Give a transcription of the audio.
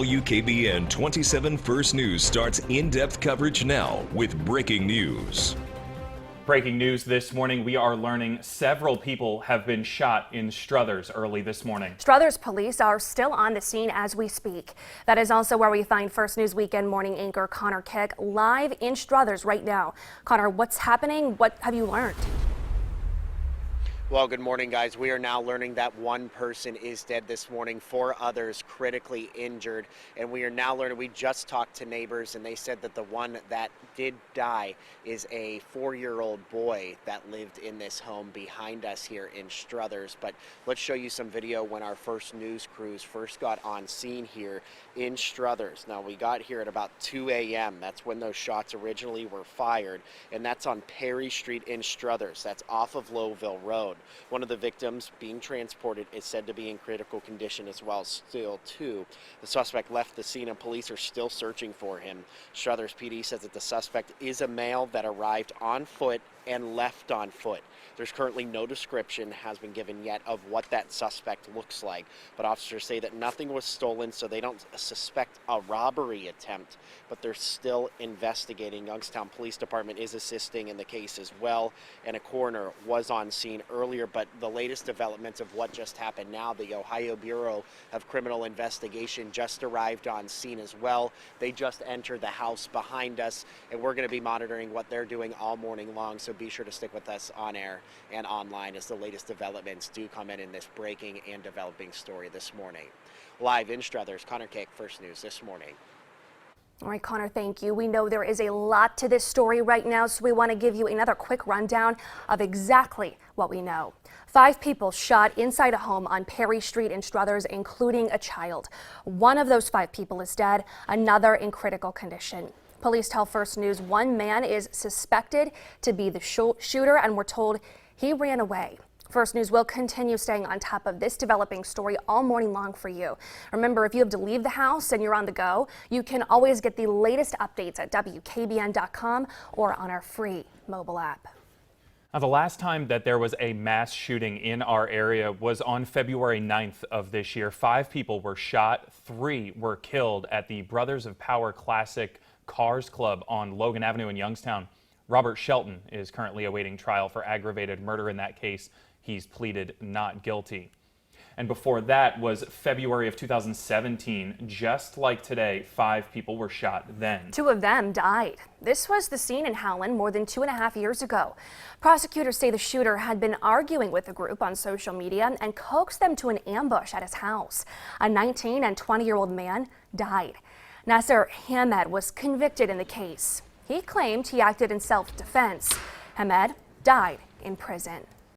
WKBN 27 First News starts in-depth coverage now with breaking news. Breaking news this morning, we are learning several people have been shot in Struthers early this morning. Struthers police are still on the scene as we speak. That is also where we find First News Weekend morning anchor Connor Keck live in Struthers right now. Connor, what's happening? What have you learned? Well, good morning, guys. We are now learning that one person is dead this morning, 4 others critically injured. And we are now learning, we just talked to neighbors and they said that the one that did die is a 4-year-old boy that lived in this home behind us here in Struthers. But let's show you some video when our first news crews first got on scene here in Struthers. Now, we got here at about 2 a.m. That's when those shots originally were fired. And that's on Perry Street in Struthers. That's off of Lowville Road. One of the victims being transported is said to be in critical condition as well, still too. The suspect left the scene and police are still searching for him. Struthers PD says that the suspect is a male that arrived on foot and left on foot. There's currently no description has been given yet of what that suspect looks like, but officers say that nothing was stolen, so they don't suspect a robbery attempt, but they're still investigating. Youngstown Police Department is assisting in the case as well, and a coroner was on scene earlier, but the latest developments of what just happened now, the Ohio Bureau of Criminal Investigation just arrived on scene as well. They just entered the house behind us, and we're going to be monitoring what they're doing all morning long, so be sure to stick with us on air and online as the latest developments do come in this breaking and developing story this morning. Live in Struthers, Connor Keck, First News this morning. All right, Connor, thank you. We know there is a lot to this story right now, so we want to give you another quick rundown of exactly what we know. 5 people shot inside a home on Perry Street in Struthers, including a child. One of those 5 people is dead, another in critical condition. Police tell First News one man is suspected to be the shooter, and we're told he ran away. First News will continue staying on top of this developing story all morning long for you. Remember, if you have to leave the house and you're on the go, you can always get the latest updates at WKBN.com or on our free mobile app. Now, the last time that there was a mass shooting in our area was on February 9th of this year. 5 people were shot, 3 were killed at the Brothers of Power Classic Cars Club on Logan Avenue in Youngstown. Robert Shelton is currently awaiting trial for aggravated murder in that case. He's pleaded not guilty. And before that was February of 2017. Just like today, 5 people were shot then. 2 of them died. This was the scene in Howland more than 2.5 years ago. Prosecutors say the shooter had been arguing with the group on social media and coaxed them to an ambush at his house. A 19 and 20-year-old man died. Nasser Hamed was convicted in the case. He claimed he acted in self-defense. Hamed died in prison.